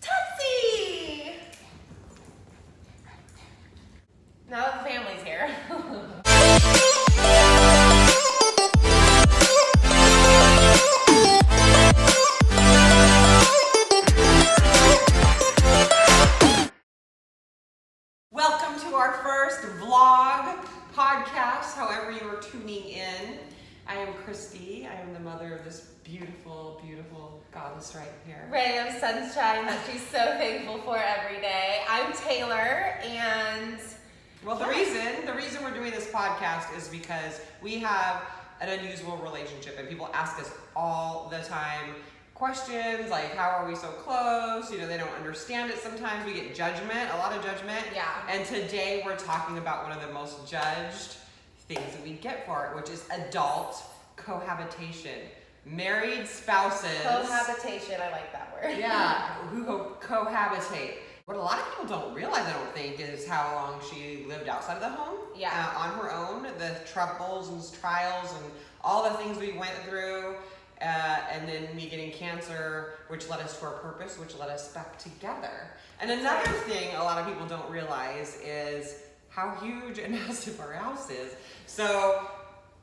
Tootsie! Now that the family's here. Welcome to our first vlog podcast, however you are tuning in. I am Christy. I am the mother of this beautiful, beautiful goddess right here. Ray of sunshine that she's so thankful for every day. I'm Taylor, and well, the reason we're doing this podcast is because we have an unusual relationship, and people ask us all the time questions like, how are we so close? You know, they don't understand it sometimes. We get judgment, a lot of judgment. Yeah. And today we're talking about one of the most judged things that we get for it, which is adult cohabitation. Married spouses. Cohabitation, I like that word. Yeah, who cohabitate. What a lot of people don't realize, I don't think, is how long she lived outside of the home. Yeah. On her own, the troubles and trials and all the things we went through. And then me getting cancer, which led us to our purpose, which led us back together. And another thing a lot of people don't realize is how huge and massive our house is. So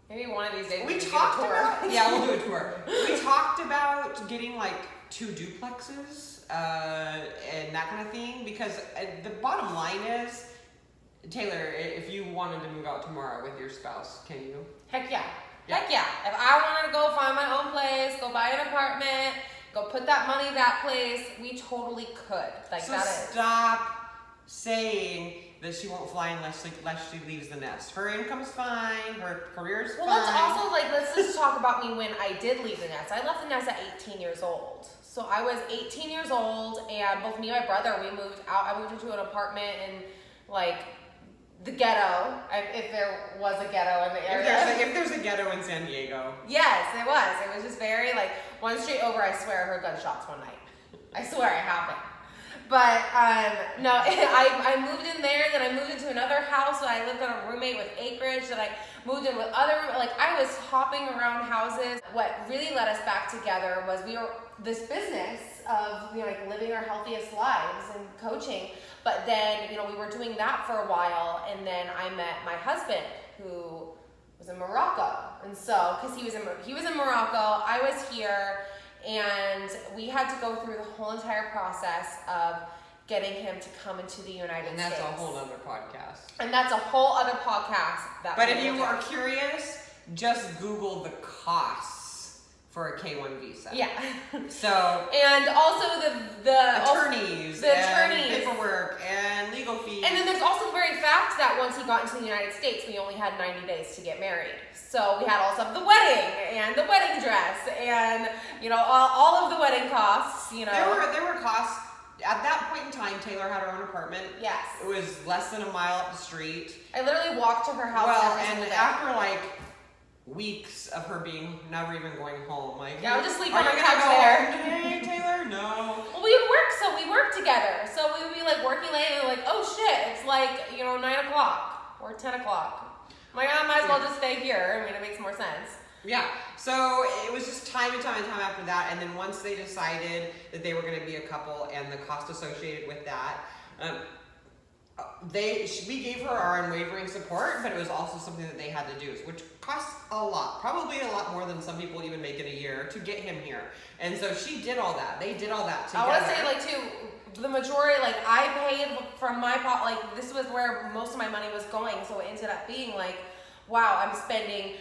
maybe one of these days we can talked do a tour. about, yeah, we'll do a tour. We talked about getting like 2 duplexes and that kind of thing, because the bottom line is, Taylor, if you wanted to move out tomorrow with your spouse, can you? Heck yeah. Heck yeah. If I wanted to go find my own place, go buy an apartment, go put that money in that place, we totally could. Like, so that is. Stop saying that she won't fly unless she leaves the nest. Her income's fine, her career's fine. Well, let's just talk about me when I did leave the nest. I left the nest at 18 years old. So I was 18 years old, and both me and my brother, we moved out. I moved into an apartment in, like, the ghetto, if there was a ghetto in the area. If there's a ghetto in San Diego. Yes, it was. It was just very, like, one street over, I swear I heard gunshots one night. I swear it happened. But, no, I moved in there, then I moved into another house, and I lived on a roommate with acreage, then I moved in with other, like, I was hopping around houses. What really led us back together was this business of, you know, like, living our healthiest lives and coaching. But then, you know, we were doing that for a while, and then I met my husband, who was in Morocco. And so, because he was in Morocco, I was here, and we had to go through the whole entire process of getting him to come into the United States. And that's a whole other podcast. And that's a whole other podcast. But if you are curious, just Google the costs for a K-1 visa. Yeah. So. And also the attorneys, and paperwork, and legal fees. And then there's also the very fact that once he got into the United States, we only had 90 days to get married. So we had also the wedding, and the wedding dress, and, you know, all of the wedding costs, you know. There were costs. At that point in time, Taylor had her own apartment. Yes. It was less than a mile up the street. I literally walked to her house. Well, and after like weeks of her never even going home, like, yeah, I would just sleep on the the couch there. Hey, Taylor, no. Well, we worked together, so we would be like working late, and like, oh shit, it's like, you know, 9 o'clock or 10 o'clock. I'm like, I might as well just stay here. I mean, it makes more sense. Yeah, so it was just time and time and time after that, and then once they decided that they were going to be a couple and the cost associated with that, we gave her our unwavering support, but it was also something that they had to do, which costs a lot, probably a lot more than some people even make in a year to get him here. And so she did all that. They did all that together. I want to say, like, too, the majority, like, I paid from my pot, like, this was where most of my money was going, so it ended up being like, wow, I'm spending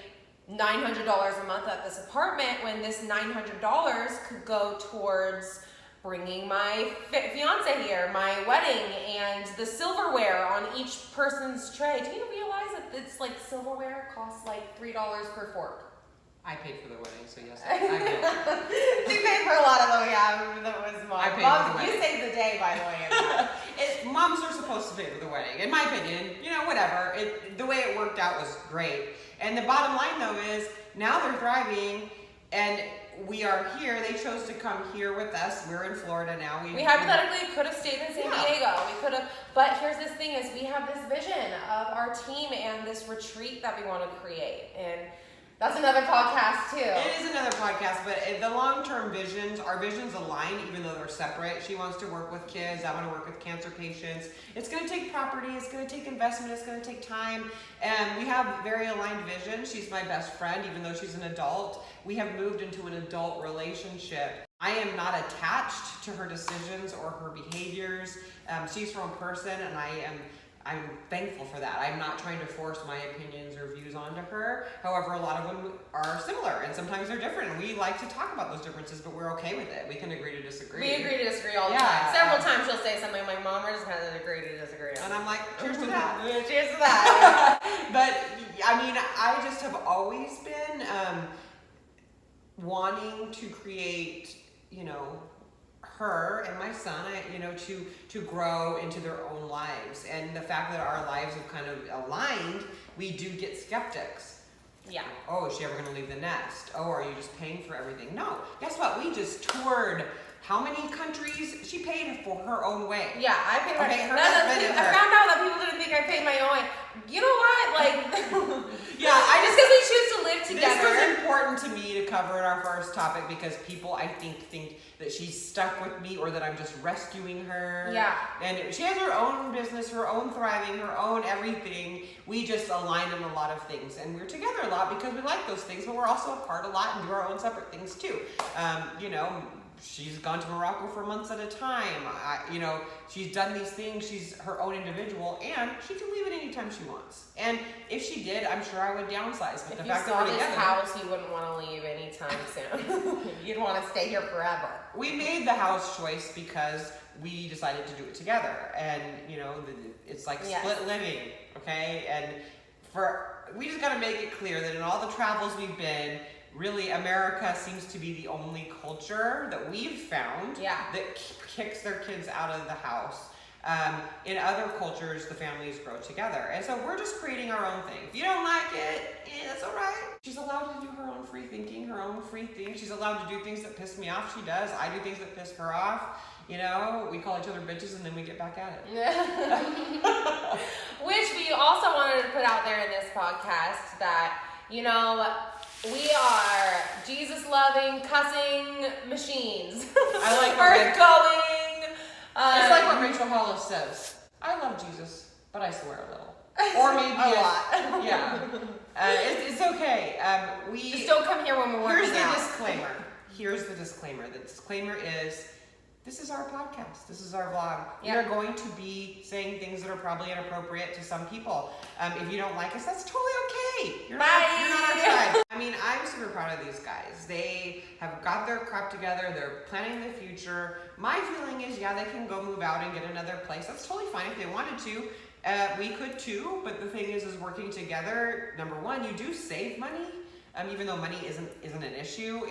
$900 a month at this apartment when this $900 could go towards bringing my fiance here, my wedding, and the silverware on each person's tray. Do you realize that it's like silverware costs like $3 per fork? I paid for the wedding, so yes, I did. She paid for a lot of them, yeah. That was mom. I paid for the wedding. You saved the day, by the way. Moms are supposed to pay for the wedding, in my opinion. You know, whatever. The way it worked out was great. And the bottom line, though, is now they're thriving, and we are here. They chose to come here with us. We're in Florida now. We hypothetically could have stayed in San Diego. We could have, but here's this thing: is we have this vision of our team and this retreat that we want to create, and That's another podcast too. It is another podcast, but the long-term visions, our visions align even though they're separate. She wants to work with kids. I want to work with cancer patients. It's going to take property. It's going to take investment. It's going to take time. And we have very aligned visions. She's my best friend, even though she's an adult. We have moved into an adult relationship. I am not attached to her decisions or her behaviors. She's her own person, and I'm thankful for that. I'm not trying to force my opinions or views onto her. However, a lot of them are similar, and sometimes they're different. We like to talk about those differences, but we're okay with it. We can agree to disagree. We agree to disagree all the time. Several times she'll say something, I'm like, Mom, we're just going to agree to disagree. And I'm like, cheers to that. Cheers to that. But, I mean, I just have always been wanting to create, her and my son, to grow into their own lives. And the fact that our lives have kind of aligned, we do get skeptics. Yeah. Oh, is she ever going to leave the nest? Oh, are you just paying for everything? No. Guess what? We just toured how many countries? She paid for her own way. Yeah, I paid okay, her I found out that people didn't think I paid my own way. You know what? Just because we choose to live together. This was important to me to cover in our first topic because people, I think that she's stuck with me or that I'm just rescuing her. Yeah. And she has her own business, her own thriving, her own everything. We just align in a lot of things. And we're together a lot because we like those things, but we're also apart a lot and do our own separate things too. She's gone to Morocco for months at a time. She's done these things. She's her own individual, and she can leave at any time she wants. And if she did, I'm sure I would downsize. But if the you fact saw that we're this together, house, you wouldn't want to leave anytime soon. You'd want to stay here forever. We made the house choice because we decided to do it together, and it's like split living, okay? And we just got to make it clear that in all the travels we've been. Really, America seems to be the only culture that we've found that kicks their kids out of the house. In other cultures, the families grow together. And so we're just creating our own thing. If you don't like it, that's all right. She's allowed to do her own free thinking, her own free thing. She's allowed to do things that piss me off. She does. I do things that piss her off. We call each other bitches and then we get back at it. Yeah. Which we also wanted to put out there in this podcast that, we are Jesus-loving, cussing machines. I like Earth-going. It's like what Rachel Hollis says. I love Jesus, but I swear a little. Or maybe a lot. Yeah. It's okay. Just don't come here when we're working out. Here's the disclaimer. The disclaimer is, this is our podcast. This is our vlog. Yep. We are going to be saying things that are probably inappropriate to some people. If you don't like us, that's totally okay. You're not our tribe. I mean, I'm super proud of these guys. They have got their crap together. They're planning the future. My feeling is, they can go move out and get another place. That's totally fine if they wanted to. We could too, but the thing is working together. Number one, you do save money. Even though money isn't an issue,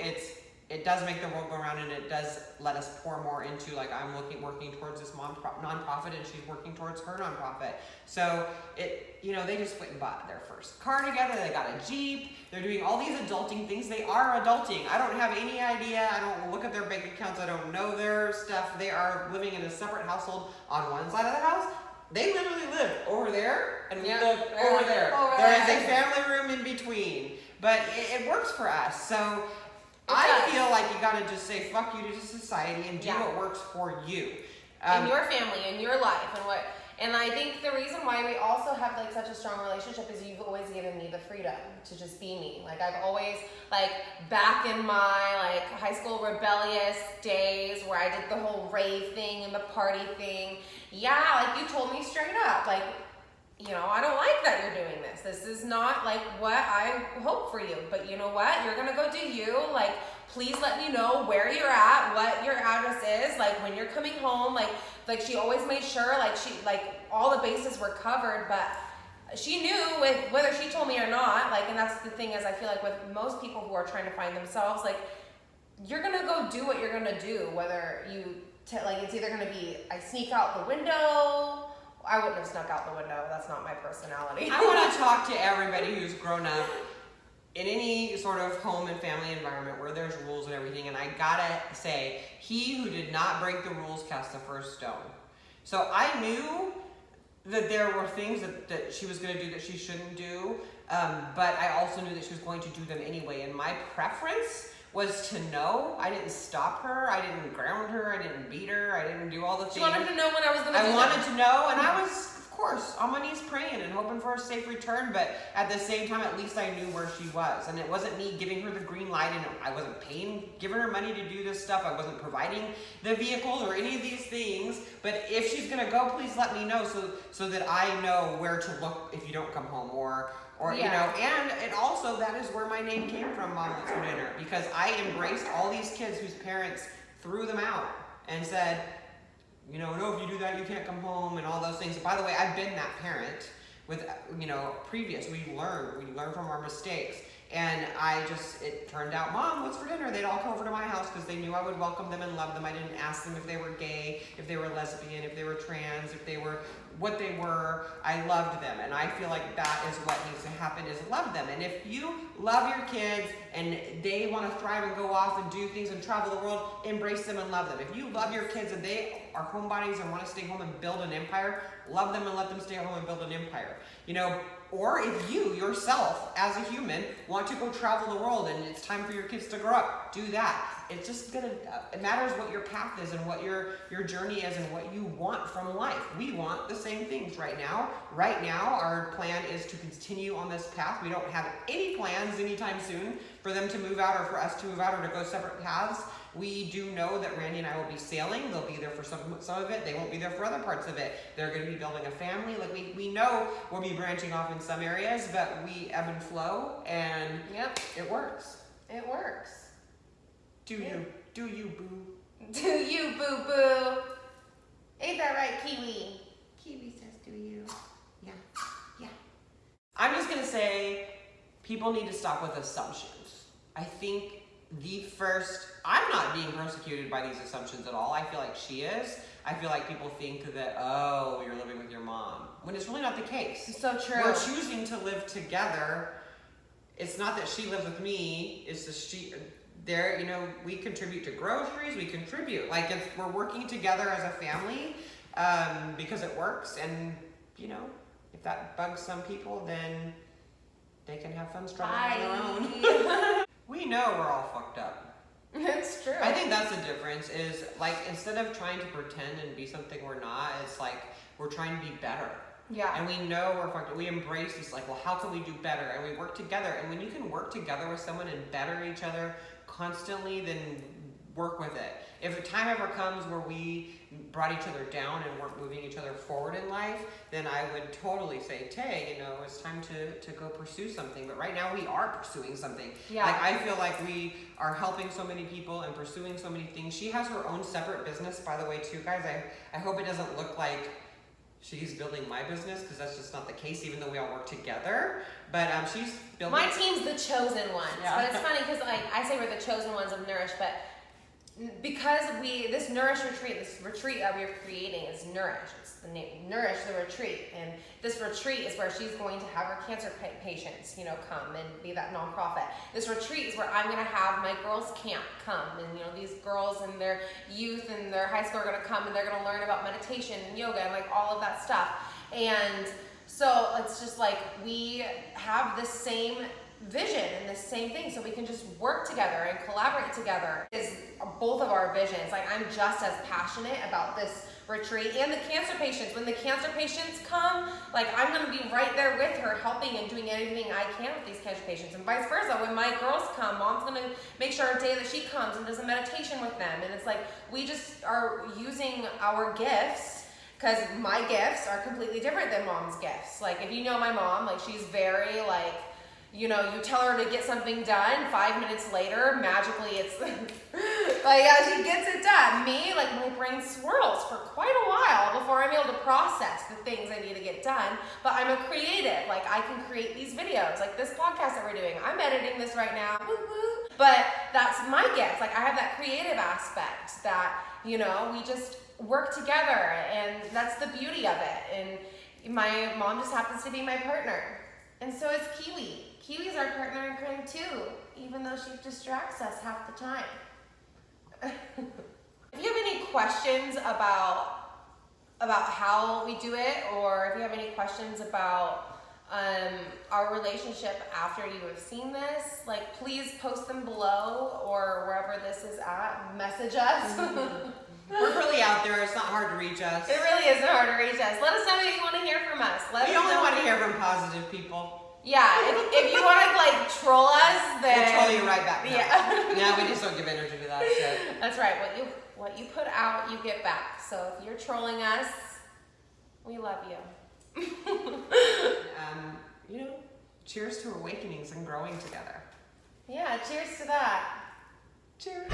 it does make the world go around, and it does let us pour more into, I'm working towards this nonprofit, and she's working towards her nonprofit. So they just went and bought their first car together. They got a Jeep. They're doing all these adulting things. They are adulting. I don't have any idea. I don't look at their bank accounts. I don't know their stuff. They are living in a separate household on one side of the house. They literally live over there, and we live over there. There is a family room in between, but it works for us. So. I feel like you gotta just say fuck you to society and do what works for you. In your family, in your life, and I think the reason why we also have such a strong relationship is you've always given me the freedom to just be me. I've always back in my high school rebellious days where I did the whole rave thing and the party thing. Yeah, you told me straight up, I don't like that you're doing this. This is not what I hope for you. But you know what? You're gonna go do you. Please let me know where you're at, what your address is. When you're coming home. She always made sure she all the bases were covered. But she knew whether she told me or not. And that's the thing is I feel with most people who are trying to find themselves, you're gonna go do what you're gonna do. Whether you it's either gonna be I sneak out the window. I wouldn't have snuck out the window. That's not my personality. I want to talk to everybody who's grown up in any sort of home and family environment where there's rules and everything. And I gotta say, he who did not break the rules cast the first stone. So I knew that there were things that she was going to do that she shouldn't do. But I also knew that she was going to do them anyway. And my preference was to know. I didn't stop her. I didn't ground her. I didn't beat her. I didn't do all the things. She wanted to know when I was going to do I wanted to know, and I was, of course, on my knees praying and hoping for a safe return, but at the same time, at least I knew where she was. And it wasn't me giving her the green light, and I wasn't giving her money to do this stuff. I wasn't providing the vehicles or any of these things. But if she's going to go, please let me know so that I know where to look if you don't come home, or you know, and also that is where my name came from, Mom Looks for Dinner, because I embraced all these kids whose parents threw them out and said, you know, no, if you do that, you can't come home, and all those things. By the way, I've been that parent with, you know, previous. We learn from our mistakes. And it turned out, Mom, what's for dinner? They'd all come over to my house because they knew I would welcome them and love them. I didn't ask them if they were gay, if they were lesbian, if they were trans, if they were what they were. I loved them. And I feel like that is what needs to happen, is love them. And if you love your kids and they want to thrive and go off and do things and travel the world, embrace them and love them. If you love your kids and they are homebodies and want to stay home and build an empire, love them and let them stay home and build an empire. You know, or if you yourself as a human want to go travel the world and it's time for your kids to grow up, do that. It's just it matters what your path is and what your journey is and what you want from life. We want the same things right now. Right now, our plan is to continue on this path. We don't have any plans anytime soon for them to move out or for us to move out or to go separate paths. We do know that Randy and I will be sailing. They'll be there for some of it. They won't be there for other parts of it. They're going to be building a family. Like we know we'll be branching off in some areas, but we ebb and flow, and it works. It works. Do you, boo? Do you, boo boo? Ain't that right, Kiwi? Kiwi says, do you? Yeah. I'm just going to say people need to stop with assumptions. I think I'm not being persecuted by these assumptions at all. I feel like she is. I feel like people think that, oh, you're living with your mom, when it's really not the case. It's so true. We're choosing to live together. It's not that she lives with me. It's that you know, we contribute to groceries. We contribute. Like, we're working together as a family because it works. And, you know, if that bugs some people, then they can have fun struggling on their own. We know we're all fucked up. It's true. I think that's the difference, is like, instead of trying to pretend and be something we're not, it's like we're trying to be better. Yeah. And we know we're fucked up. We embrace this, like, well, how can we do better? And we work together. And when you can work together with someone and better each other constantly, then work with it. If a time ever comes where we brought each other down and weren't moving each other forward in life, then I would totally say, Tay, you know, it's time to go pursue something. But right now we are pursuing something. Yeah. Like, I feel like we are helping so many people and pursuing so many things. She has her own separate business, by the way, too, guys. I hope it doesn't look like she's building my business, because that's just not the case, even though we all work together. But she's building... My team's the chosen ones. Yeah. But it's funny because, like, I say we're the chosen ones of Nourish, but because this Nourish retreat, this retreat that we're creating is Nourish. It's the name, Nourish the retreat. And this retreat is where she's going to have her cancer patients, you know, come and be that nonprofit. This retreat is where I'm going to have my girls' camp come. And, you know, these girls and their youth and their high school are going to come and they're going to learn about meditation and yoga and, like, all of that stuff. And so it's just like we have the same vision and the same thing, so we can just work together and collaborate together. Is both of our visions. Like, I'm just as passionate about this retreat and the cancer patients. When the cancer patients come, like, I'm going to be right there with her, helping and doing anything I can with these cancer patients, and vice versa. When my girls come, Mom's going to make sure a day that she comes and does a meditation with them. And it's like we just are using our gifts, because my gifts are completely different than Mom's gifts. Like, if you know my mom, like, she's very, like, you know, you tell her to get something done, 5 minutes later, magically it's like, she gets it done. Me, like, my brain swirls for quite a while before I'm able to process the things I need to get done. But I'm a creative. Like, I can create these videos, like this podcast that we're doing. I'm editing this right now. Woo-hoo. But that's my gift. Like, I have that creative aspect that, you know, we just work together, and that's the beauty of it. And my mom just happens to be my partner. And so is Kiwi. Kiwi's our partner in crime too, even though she distracts us half the time. If you have any questions about how we do it, or if you have any questions about our relationship after you have seen this, like, please post them below or wherever this is at. Message us. We're really out there. It's not hard to reach us. It really isn't hard to reach us. Let us know what you want to hear from us. We only want to hear from positive people. Yeah, if you want to like troll us, then we'll troll you right back. Now. Yeah. Now we just don't give energy to that shit. That's right. What you put out, you get back. So if you're trolling us, we love you. You know, cheers to awakenings and growing together. Yeah, cheers to that. Cheers.